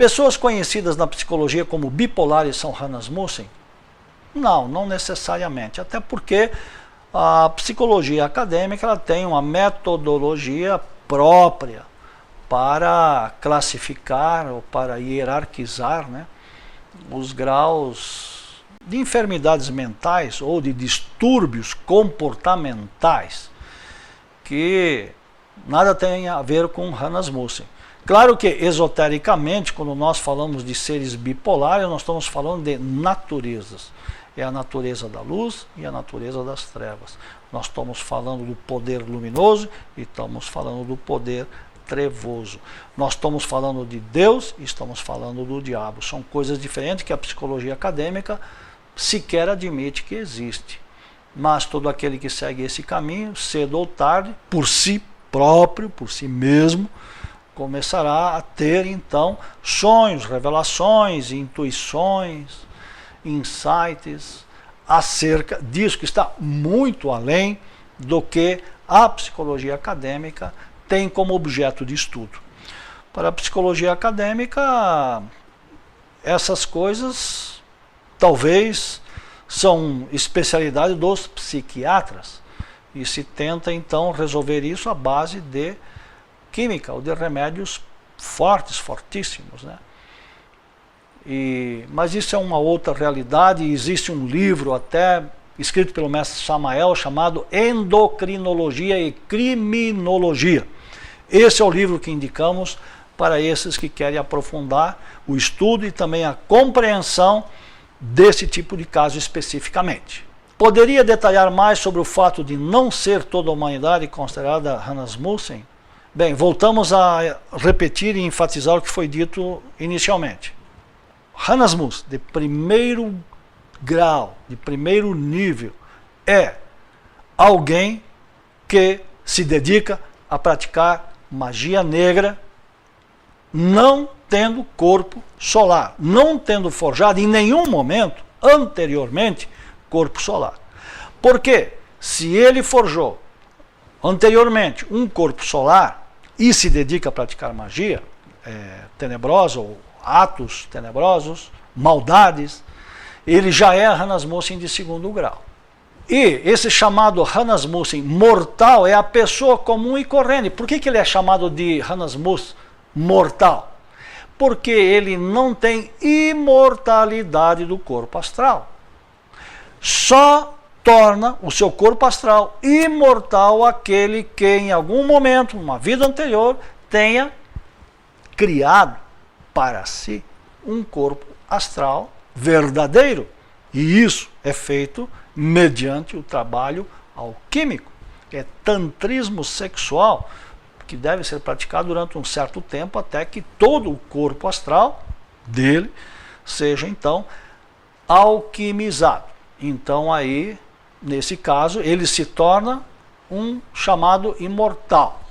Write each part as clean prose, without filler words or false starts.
Pessoas conhecidas na psicologia como bipolares são Rasmussen? Não, não necessariamente, até porque a psicologia acadêmica ela tem uma metodologia própria para classificar ou para hierarquizar, né, os graus de enfermidades mentais ou de distúrbios comportamentais que nada tem a ver com Rasmussen. Claro que esotericamente, quando nós falamos de seres bipolares, nós estamos falando de naturezas. É a natureza da luz e a natureza das trevas. Nós estamos falando do poder luminoso e estamos falando do poder trevoso. Nós estamos falando de Deus e estamos falando do diabo. São coisas diferentes que a psicologia acadêmica sequer admite que existe. Mas todo aquele que segue esse caminho, cedo ou tarde, por si próprio, por si mesmo, começará a ter então sonhos, revelações, intuições, insights acerca disso que está muito além do que a psicologia acadêmica tem como objeto de estudo. Para a psicologia acadêmica, essas coisas talvez são especialidade dos psiquiatras e se tenta então resolver isso à base de química ou de remédios fortes, fortíssimos, né? Mas isso é uma outra realidade. Existe um livro até escrito pelo mestre Samael chamado Endocrinologia e Criminologia. Esse é o livro que indicamos para esses que querem aprofundar o estudo e também a compreensão desse tipo de caso especificamente. Poderia detalhar mais sobre o fato de não ser toda a humanidade considerada Rasmussen? Bem, voltamos a repetir e enfatizar o que foi dito inicialmente. Rasmussen, de primeiro grau, de primeiro nível, é alguém que se dedica a praticar magia negra, não tendo corpo solar, não tendo forjado em nenhum momento, anteriormente, corpo solar. Porque se ele forjou anteriormente um corpo solar e se dedica a praticar magia tenebrosa ou atos tenebrosos, maldades, ele já é Rasmussen de segundo grau. E esse chamado Rasmussen mortal é a pessoa comum e corrente. Por que ele é chamado de Rasmussen mortal? Porque ele não tem imortalidade do corpo astral. Só torna o seu corpo astral imortal aquele que em algum momento, numa vida anterior, tenha criado para si um corpo astral verdadeiro. E isso é feito mediante o trabalho alquímico, que é tantrismo sexual, que deve ser praticado durante um certo tempo até que todo o corpo astral dele seja então alquimizado. Então aí, nesse caso, ele se torna um chamado imortal,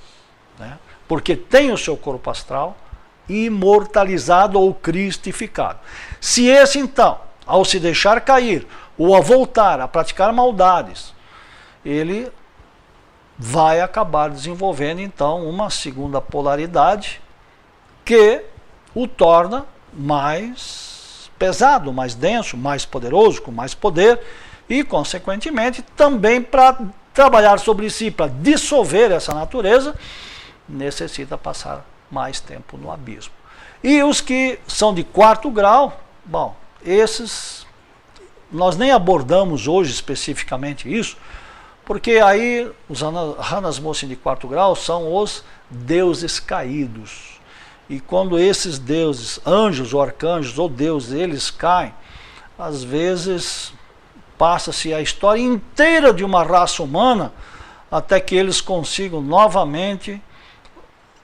né? Porque tem o seu corpo astral imortalizado ou cristificado. Se esse então, ao se deixar cair ou a voltar a praticar maldades, ele vai acabar desenvolvendo então uma segunda polaridade que o torna mais pesado, mais denso, mais poderoso, com mais poder e, consequentemente, também para trabalhar sobre si, para dissolver essa natureza, necessita passar mais tempo no abismo. E os que são de quarto grau, bom, esses nós nem abordamos hoje especificamente isso, porque aí os Rasmussen de quarto grau são os deuses caídos. E quando esses deuses, anjos ou arcanjos ou deuses, eles caem, às vezes passa-se a história inteira de uma raça humana até que eles consigam novamente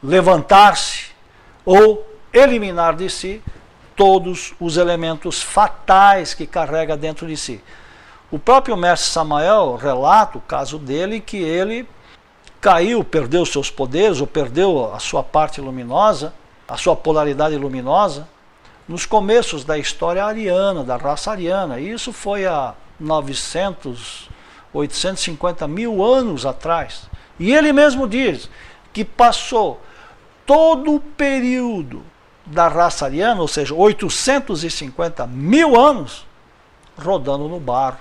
levantar-se ou eliminar de si todos os elementos fatais que carrega dentro de si. O próprio mestre Samael relata o caso dele, que ele caiu, perdeu seus poderes, ou perdeu a sua parte luminosa, a sua polaridade luminosa, nos começos da história ariana, da raça ariana. E isso foi há 850 mil anos atrás. E ele mesmo diz que passou todo o período da raça ariana, ou seja, 850 mil anos, rodando no barro.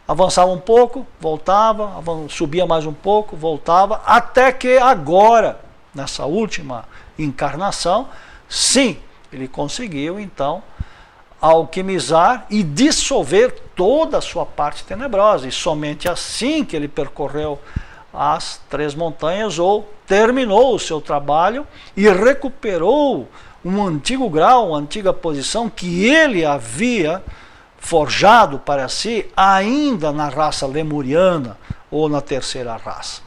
Avançava um pouco, voltava, subia mais um pouco, voltava, até que agora, nessa última encarnação, sim, ele conseguiu então alquimizar e dissolver toda a sua parte tenebrosa, e somente assim que ele percorreu as 3 montanhas, ou terminou o seu trabalho e recuperou um antigo grau, uma antiga posição que ele havia forjado para si ainda na raça lemuriana ou na terceira raça.